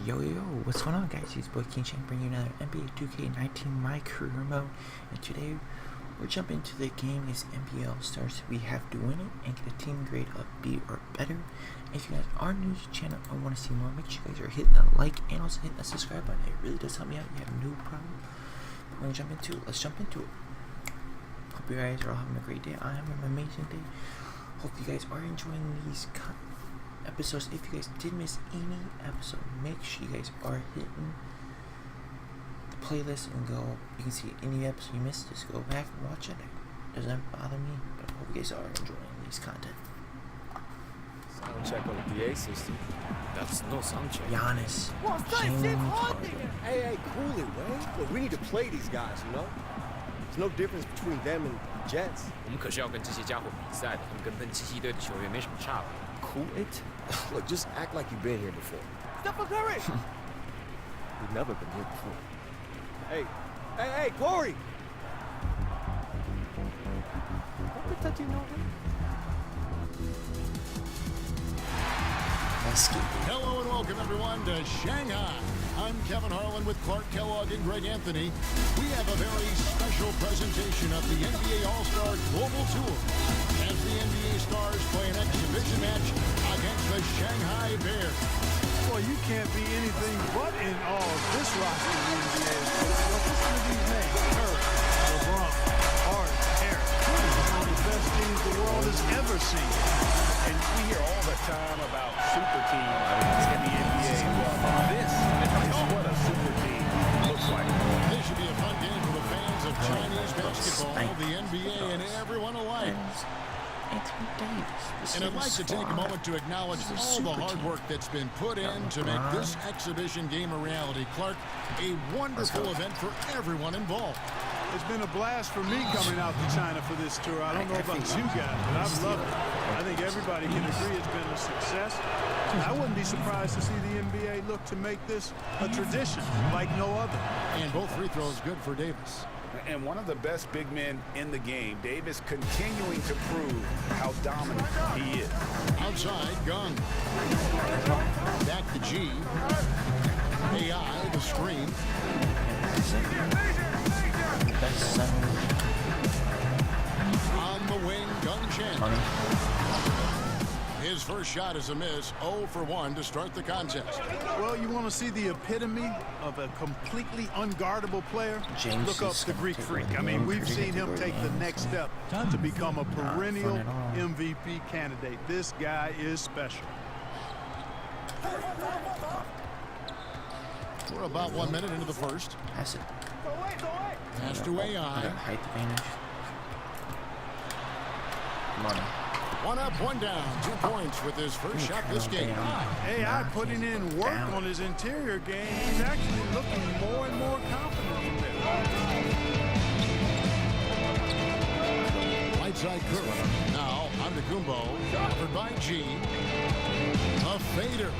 Yo, what's going on, guys? It's boy King Chang bringing you another NBA 2K19 My Career Mode, and today we're jumping into the game against NBA All-Stars. We have to win it and get a team grade of B or better. If you guys are new to the channel and want to see more, make sure you guys are hitting that like and also hitting that subscribe button. It really does help me out. You have no problem. We're gonna jump into it. Let's jump into it. Hope you guys are all having a great day. I am having an amazing day. Hope you guys are enjoying these episodes. If you guys did miss any episode, make sure you guys are hitting the playlist and go. You can see any episode you missed, just go back and watch it. It doesn't bother me, but I hope you guys are enjoying these content. Sound check on the PA system. That's no sound check. Giannis. Hey, cool it, man. Look, we need to play these guys, you know? There's no difference between them and the Jets. 我们可是要跟这些家伙比赛的，他们跟喷气系队的球员没什么差别。Cool it? Look, just act like you've been here before. Stephen Curry! We've never been here before. Hey, Corey! What the touch you know? Hello and welcome everyone to Shanghai. I'm Kevin Harlan with Clark Kellogg and Greg Anthony. We have a very special presentation of the NBA All-Star Global Tour as the NBA Stars play an exhibition match against the Shanghai Bears. Boy, you can't be anything but in awe of this roster in the NBA. Listen to these names: Curry, LeBron, Harden, Harris. One of the best teams the world has ever seen. And we hear all the time about super teams in the NBA. Well, this is what a super team looks like. This should be a fun game for the fans of Chinese basketball, the NBA, and everyone alike. And I'd like to take a moment to acknowledge all the hard work that's been put in to make this exhibition game a reality. Clark, a wonderful event for everyone involved. It's been a blast for me coming out to China for this tour. I don't know about you guys, but I've loved it. I think everybody can agree it's been a success. I wouldn't be surprised to see the NBA look to make this a tradition like no other. And both free throws good for Davis. And one of the best big men in the game, Davis, continuing to prove how dominant he is. Outside, Gunn. Back to G. AI, the screen. On the wing, Gun Chen. His first shot is a miss, 0 for 1 to start the contest. Well, you want to see the epitome of a completely unguardable player? James Look up the Greek Freak. I mean, we've seen him take the next step to become a perennial MVP candidate. This guy is special. We're about 1 minute into the first. Pass it. Pass to AI. Height advantage. Come on. 1 up, 1 down. 2 points with his first shot this game. AI putting in work on his interior game. He's actually looking more and more confident in there. Right side Curry. Now on to Kumbo. Covered by G. A fader.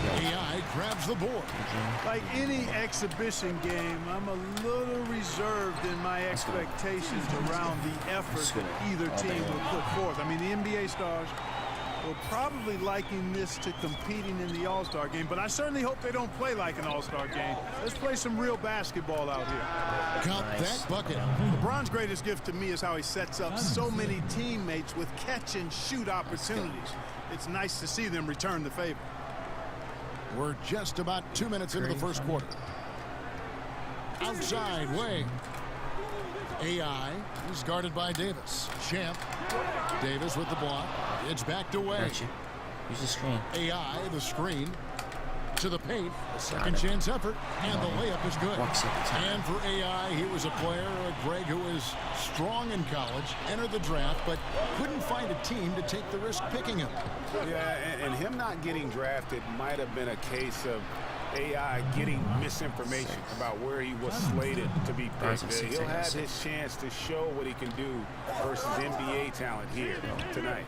AI grabs the board. Like any exhibition game, I'm a little reserved in my expectations around the effort that either team will put forth. I mean, the NBA stars will probably liken this to competing in the All-Star game, but I certainly hope they don't play like an All-Star game. Let's play some real basketball out here. Count that bucket. LeBron's greatest gift to me is how he sets up so many teammates with catch-and-shoot opportunities. It's nice to see them return the favor. We're just about 2 minutes into the first quarter. Outside, Way. AI is guarded by Davis. Champ. Davis with the block. It's back to Way. Use the screen. AI, the screen. To the paint. A second chance effort. And the layup is good. And for AI, he was a player, Greg, who was strong in college, entered the draft, but couldn't find a team to take the risk picking him. Yeah, and him not getting drafted might have been a case of AI getting misinformation about where he was slated to be picked. He'll have his chance to show what he can do versus NBA talent here tonight.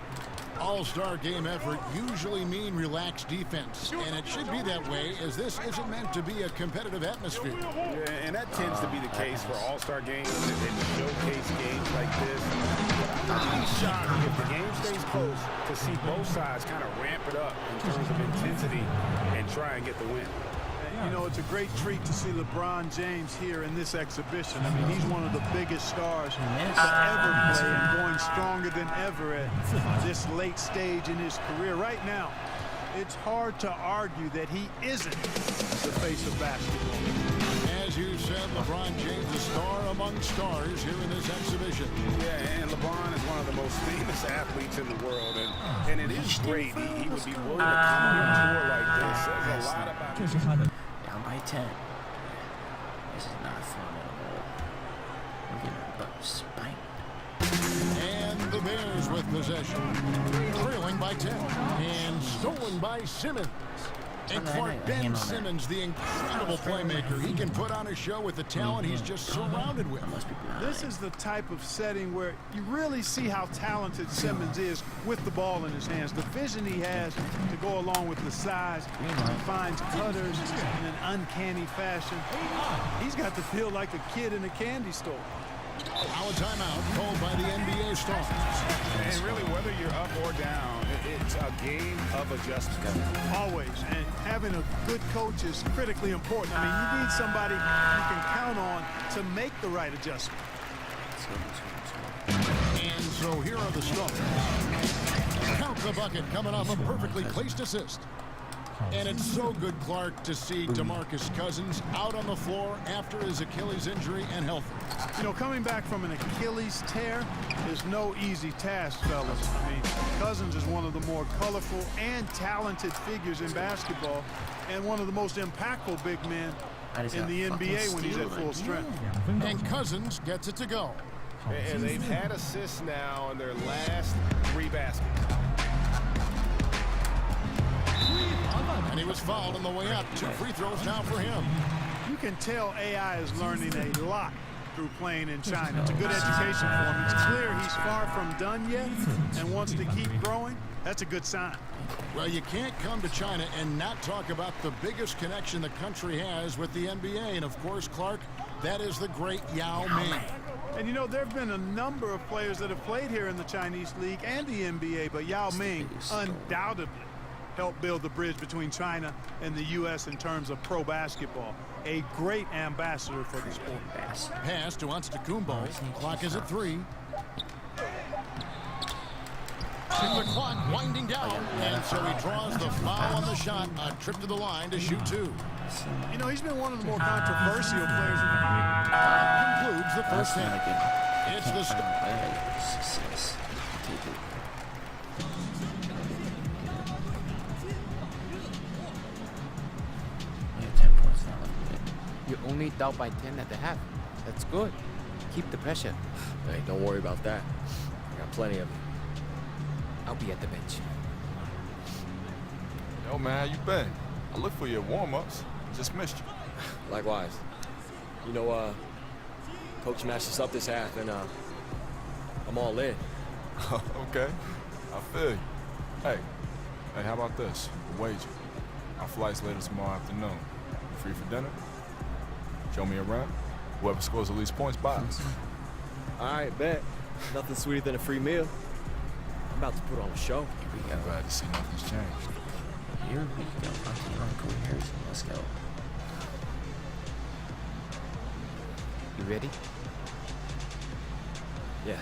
All-star game effort usually mean relaxed defense, and it should be that way as this isn't meant to be a competitive atmosphere. Yeah, and that tends to be the case for all-star games and showcase games like this. I'd be shocked if the game stays close to see both sides kind of ramp it up in terms of intensity and try and get the win. You know, it's a great treat to see LeBron James here in this exhibition. I mean, he's one of the biggest stars to ever play and going stronger than ever at this late stage in his career. Right now, it's hard to argue that he isn't the face of basketball. As you said, LeBron James, a star among stars here in this exhibition. Yeah, and LeBron is one of the most famous athletes in the world, and it is great. He would be willing to come on a tour like this. Says a lot about him. Down by 10. This is not fun at all. We're getting our butt spanked. And the Bears with possession. Trailing by 10. And stolen by Simmons. And Clark, Ben Simmons, the incredible playmaker. He can put on a show with the talent he's just surrounded with. This is the type of setting where you really see how talented Simmons is with the ball in his hands. The vision he has to go along with the size. He finds cutters in an uncanny fashion. He's got to feel like a kid in a candy store. Now a timeout called by the NBA stars. And really, whether you're up or down, it's a game of adjustment. Always. And having a good coach is critically important. I mean, you need somebody you can count on to make the right adjustment. And so here are the stars. Count the bucket coming off a perfectly placed assist. And it's so good, Clark, to see DeMarcus Cousins out on the floor after his Achilles injury and healthy. You know, coming back from an Achilles tear is no easy task, fellas. I mean, Cousins is one of the more colorful and talented figures in basketball and one of the most impactful big men in the NBA when he's at full strength. And Cousins gets it to go. And they've had assists now on their last 3 baskets. And he was fouled on the way up. 2 free throws now for him. You can tell AI is learning a lot through playing in China. It's a good education for him. It's clear he's far from done yet and wants to keep growing. That's a good sign. Well, you can't come to China and not talk about the biggest connection the country has with the NBA. And, of course, Clark, that is the great Yao Ming. And, you know, there have been a number of players that have played here in the Chinese League and the NBA, but Yao Ming undoubtedly helped build the bridge between China and the U.S. in terms of pro basketball. A great ambassador for the sport. Pass to Antetokounmpo. Clock is at 3. The clock winding down. And so he draws the foul on the shot. A trip to the line to shoot 2. You know, he's been one of the more controversial players. Concludes the first half. It's the Success. You're only down by 10 at the half. That's good. Keep the pressure. Hey, don't worry about that. I got plenty of it. I'll be at the bench. Yo, man, how you been? I looked for you at warm-ups. Just missed you. Likewise. You know, Coach matched us up this half, and I'm all in. Okay, I feel you. Hey, how about this? Wager. Our flight's later tomorrow afternoon. Free for dinner? Show me around. Whoever scores the least points buys. All right, bet. Nothing sweeter than a free meal. I'm about to put on a show. I'm glad to see nothing's changed. Here we go. Uncle Harrison, let's go. You ready? Yeah.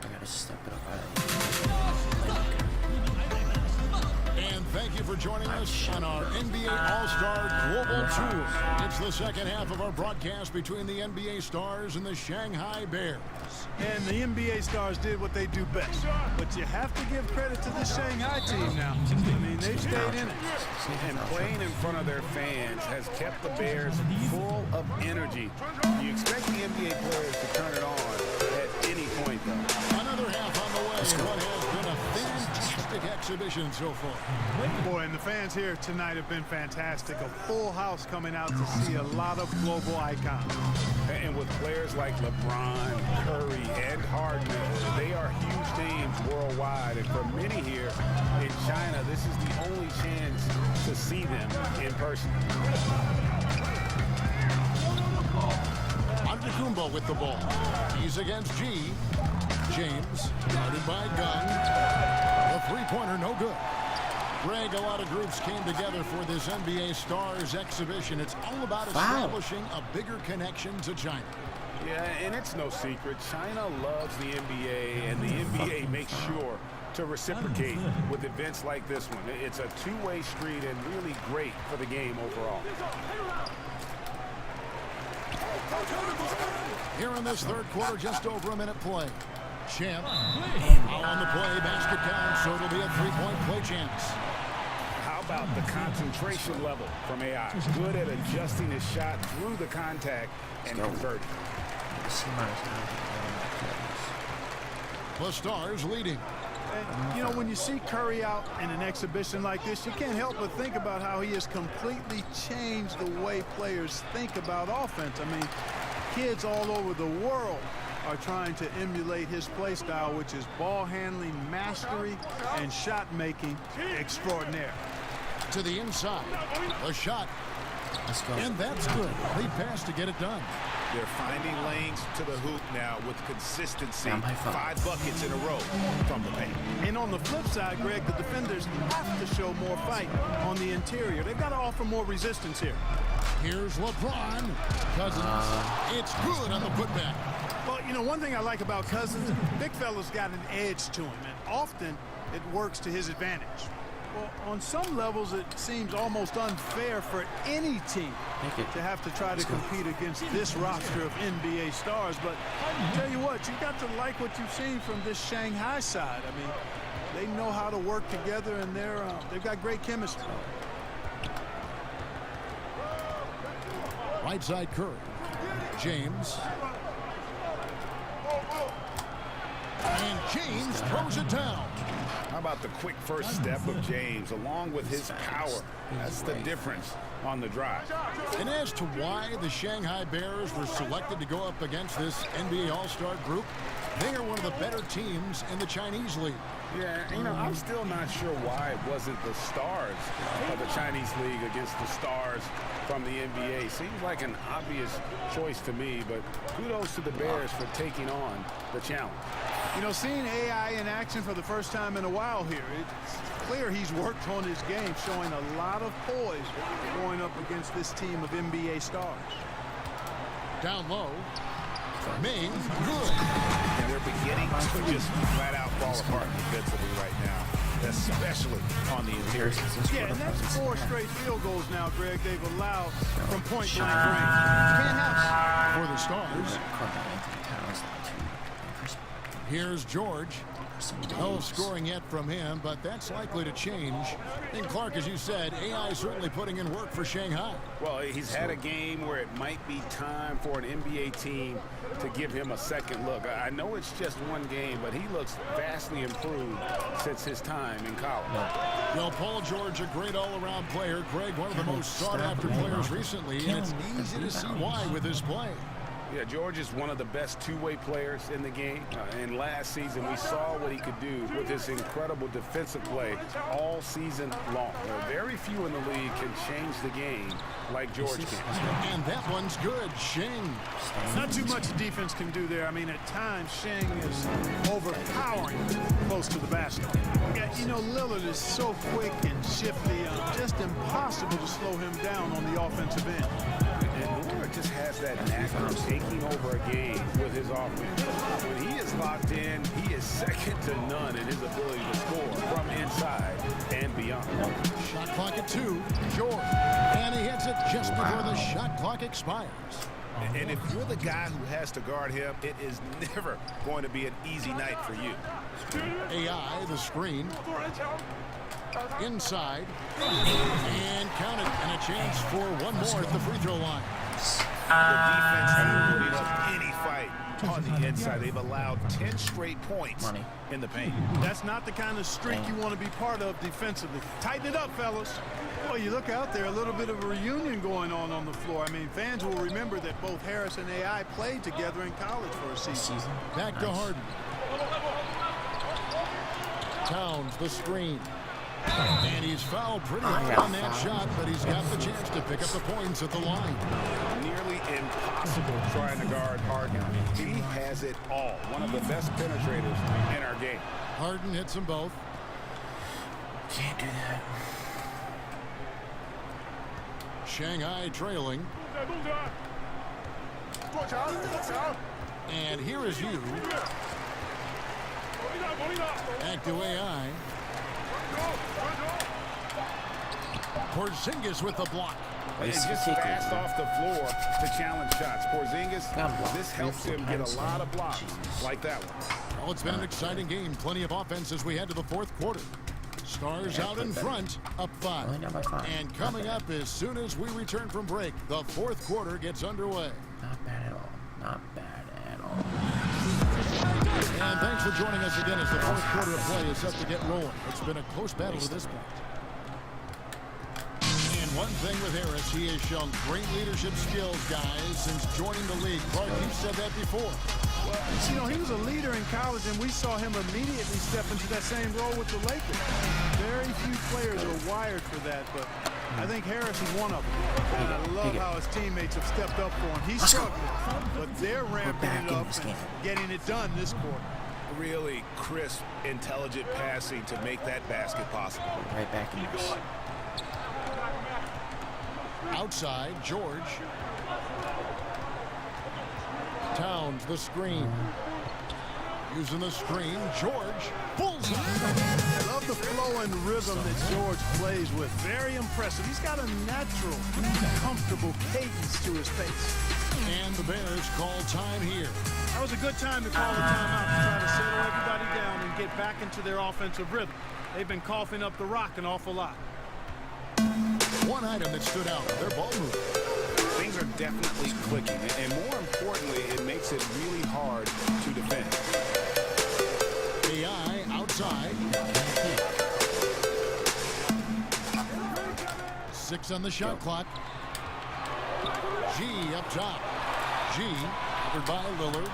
I gotta step it up. And thank you for joining us on our NBA All-Star Global Tour. It's the second half of our broadcast between the NBA Stars and the Shanghai Bears. And the NBA Stars did what they do best. But you have to give credit to the Shanghai team now. I mean, they stayed in it. And playing in front of their fans has kept the Bears full of energy. You expect the NBA players to turn it on at any point, though. Another half on the way. What has been a fantastic exhibition so far. Boy, and the fans here tonight have been fantastic. A full house coming out to see a lot of global icons. And with players like LeBron, Curry, and Harden, they are huge names worldwide. And for many here in China, this is the only chance to see them in person. Antetokounmpo Silva with the ball. He's against G. James, guarded by Gunn. The three-pointer, no good. Greg, a lot of groups came together for this NBA Stars exhibition. It's all about establishing a bigger connection to China. Yeah, and it's no secret. China loves the NBA, and the NBA makes sure to reciprocate with events like this one. It's a two-way street and really great for the game overall. Here in this third quarter, just over a minute play. Champ, foul on the play, basket down, so it'll be a three-point play chance. How about the concentration level from AI? Good at adjusting his shot through the contact and converting. The Stars leading. And, you know, when you see Curry out in an exhibition like this, you can't help but think about how he has completely changed the way players think about offense. I mean, kids all over the world are trying to emulate his play style, which is ball handling mastery and shot making extraordinaire. To the inside. A shot. Let's go. And that's good. Lead pass to get it done. They're finding lanes to the hoop now with consistency. Yeah, my fault. 5 buckets in a row from the paint. And on the flip side, Greg, the defenders have to show more fight on the interior. They've got to offer more resistance here. Here's LeBron. Cousins. It's good on the putback. Well, you know, one thing I like about Cousins, big fella's got an edge to him, and often it works to his advantage. Well, on some levels, it seems almost unfair for any team to have to try to compete against this roster of NBA stars. But I tell you what, you got to like what you've seen from this Shanghai side. I mean, they know how to work together, and they've got great chemistry. Right side Curry. James. And James throws it down. How about the quick first step of James along with his power? That's the difference on the drive. And as to why the Shanghai Bears were selected to go up against this NBA All-Star group, they are one of the better teams in the Chinese league. Yeah, you know, I'm still not sure why it wasn't the stars of the Chinese league against the stars from the NBA. Seems like an obvious choice to me, but kudos to the Bears for taking on the challenge. You know, seeing AI in action for the first time in a while here, it's clear he's worked on his game, showing a lot of poise going up against this team of NBA stars. Down low. Ming, good. And they're beginning to just flat out fall apart defensively right now, especially on the interior. Yeah, and that's 4 straight field goals now, Greg, they've allowed from point-blank range. Can't have For the Stars. Here's George. No scoring yet from him, but that's likely to change. And Clark, as you said, AI certainly putting in work for Shanghai. Well, he's had a game where it might be time for an NBA team to give him a second look. I know it's just one game, but he looks vastly improved since his time in college. Well, Paul George, a great all-around player. Greg, one of the most sought-after players recently, and it's easy to see why with his play. Yeah, George is one of the best two-way players in the game. And last season, we saw what he could do with his incredible defensive play all season long. Very few in the league can change the game like George can. And that one's good. Shing. Not too much defense can do there. I mean, at times, Shing is overpowering close to the basket. Yeah, you know, Lillard is so quick and shifty, just impossible to slow him down on the offensive end. And Lillard just has that knack of taking over a game with his offense. When he is locked in, he is second to none in his ability to score from inside and beyond. Shot clock at 2. George. And he hits it just before the shot clock expires. And if you're the guy who has to guard him, it is never going to be an easy night for you. AI, the screen. Inside. And count it. And a chance for one more at the free throw line. The defense ain't putting up any fight on the inside. They've allowed 10 straight points in the paint. That's not the kind of streak you want to be part of defensively. Tighten it up, fellas. Well, you look out there, a little bit of a reunion going on the floor. I mean, fans will remember that both Harris and AI played together in college for a season. Back to Harden. Towns, the screen. And he's fouled pretty hard on that shot, but he's got the chance to pick up the points at the line. Nearly impossible trying to guard Harden. He has it all. One of the best penetrators in our game. Harden hits them both. Can't do that. Shanghai trailing. And here is you. Back to AI. Porzingis with the block. He just passed off the floor to challenge shots. Porzingis, this helps him get a lot of blocks like that one. Well, it's been an exciting game. Plenty of offense as we head to the fourth quarter. Stars out in front, up 5. And coming up as soon as we return from break, the fourth quarter gets underway. Not bad at all. Not bad at all. And thanks for joining us again as the fourth quarter of play is set to get rolling. It's been a close battle to this point. And one thing with Harris, he has shown great leadership skills, guys, since joining the league. Clark, you've said that before. Well, you know, he was a leader in college, and we saw him immediately step into that same role with the Lakers. Very few players are wired for that, but I think Harris is one of them. And I love how his teammates have stepped up for him. He's struggling, but they're ramping it up and getting it done this quarter. Really crisp, intelligent passing to make that basket possible. Right back in this. Outside, George. Towns, the screen. Using the screen, George pulls it. I love the flow and rhythm that George plays with. Very impressive. He's got a natural, comfortable cadence to his pace. And the Bears call time here. That was a good time to call the timeout to try to settle everybody down and get back into their offensive rhythm. They've been coughing up the rock an awful lot. One item that stood out, their ball movement. Things are definitely clicking, and more importantly, it makes it really hard to defend. AI outside. 6 on the shot clock. G up top. G covered by Lillard.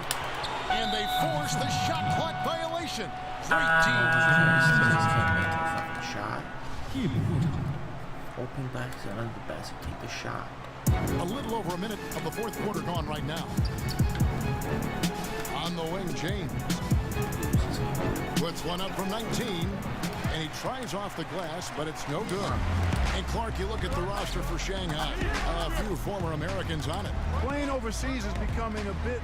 And they force the shot clock violation. Great team. Shot. Open back to under the basket. Take the shot. A little over a minute of the fourth quarter gone right now. On the wing, James. Puts one up from 19. And he tries off the glass, but it's no good. And Clark, you look at the roster for Shanghai. A few former Americans on it. Playing overseas is becoming a bit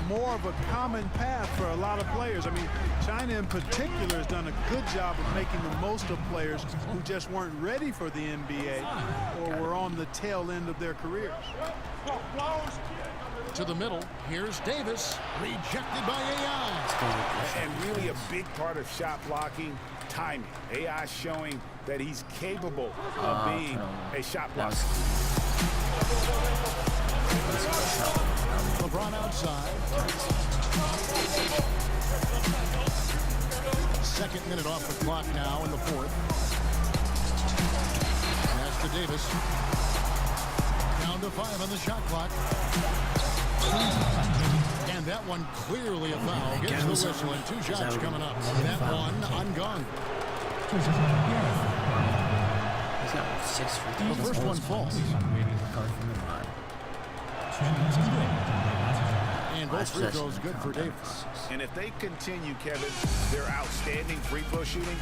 more of a common path for a lot of players. I mean, China in particular has done a good job of making the most of players who just weren't ready for the NBA or were on the tail end of their careers. To the middle, here's Davis, rejected by AI. And really a big part of shot blocking, timing. AI showing that he's capable of being a shot blocker. LeBron outside. Second minute off the clock now in the fourth. Pass to Davis. Down to 5 on the shot clock. And that one clearly a foul. Gets the whistle and 2 shots coming up. That one ungone. He's got 6 free throws. The first one falls. And both free throws good for Davis. And if they continue, Kevin, their outstanding free throw shooting,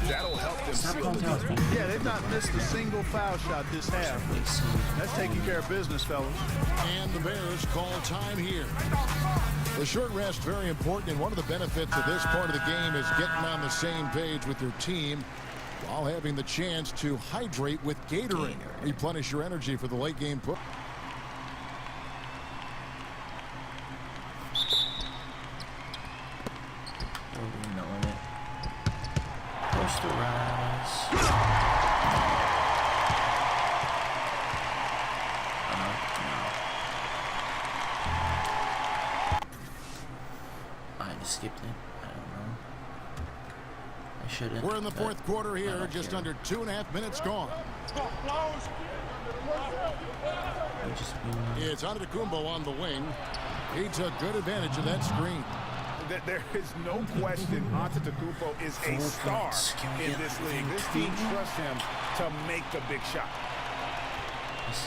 that'll help them seal the deal. Yeah, they've not missed a single foul shot this half. That's taking care of business, fellas. And the Bears call time here. The short rest, very important, and one of the benefits of this part of the game is getting on the same page with your team while having the chance to hydrate with Gatorade. Replenish your energy for the late game push. Skipped it. I don't know. I shouldn't. We're in the fourth quarter here, just under 2.5 minutes gone. It's Antetokounmpo on the wing. He took good advantage of that screen. There is no question Antetokounmpo is a star in this league. This team trusts him to make the big shot.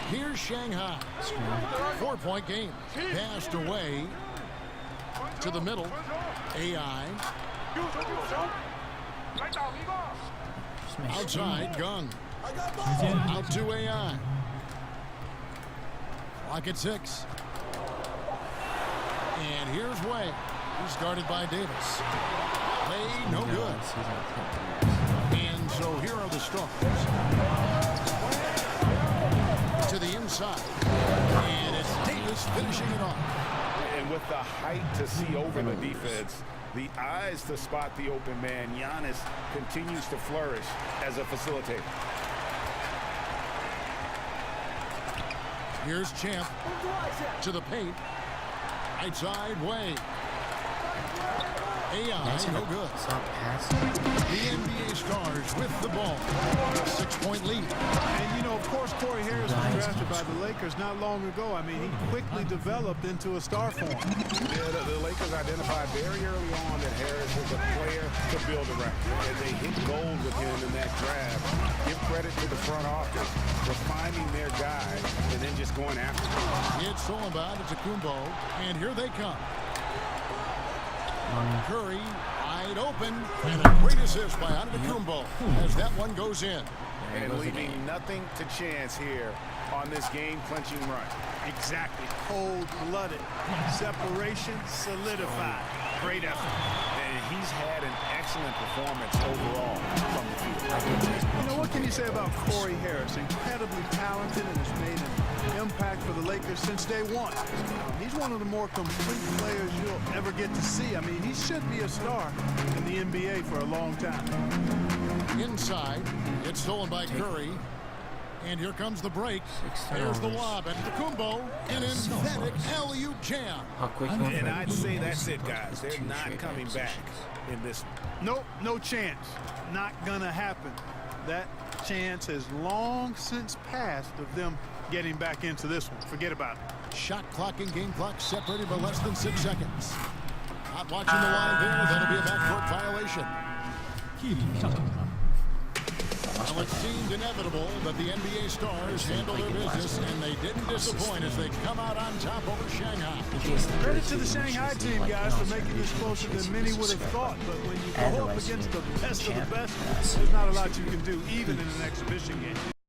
Here's Shanghai. 4-point game. Passed away to the middle. AI. Outside, Gung. Out to AI. Clock at 6. And here's Way. He's guarded by Davis. Way, no good. And so here are the Stars. To the inside. And it's Davis finishing it off. And with the height to see over the defense, the eyes to spot the open man, Giannis continues to flourish as a facilitator. Here's Champ to the paint. Right side, Way. AI, no good. The NBA Stars with the ball. A 6-point lead. And, you know, of course, Corey Harris was drafted by the Lakers not long ago. I mean, he quickly developed into a star form. Yeah, the Lakers identified very early on that Harris was a player to build around. And they hit gold with him in that draft. Give credit to the front office for finding their guy and then just going after him. It's Solomon, it's Kumbo, and here they come. Curry wide open, and a great assist by Antetokounmpo as that one goes in. And leaving nothing to chance here on this game-clinching run. Exactly. Cold-blooded. Separation solidified. Great effort. And he's had an excellent performance overall from the field. You know, what can you say about Corey Harris? Incredibly talented and has made an impact for the Lakers since day one. He's one of the more complete players you'll ever get to see. I mean, he should be a star in the NBA for a long time. Inside, it's stolen by Curry. And here comes the break. There's the lob at Antetokounmpo. An emphatic alley-oop jam. And I'd say that's it, guys. They're not coming back in this. Nope, no chance. Not gonna happen. That chance has long since passed of them getting back into this one. Forget about it. Shot clock and game clock separated by less than 6 seconds. Not watching the line there. That'll be a backcourt violation. Well, it seemed inevitable that the NBA Stars handle their business, and they didn't disappoint as they come out on top over Shanghai. Credit to the Shanghai team, guys, for making this closer than many would have thought. But when you go up against the best of the best, there's not a lot you can do, even in an exhibition game.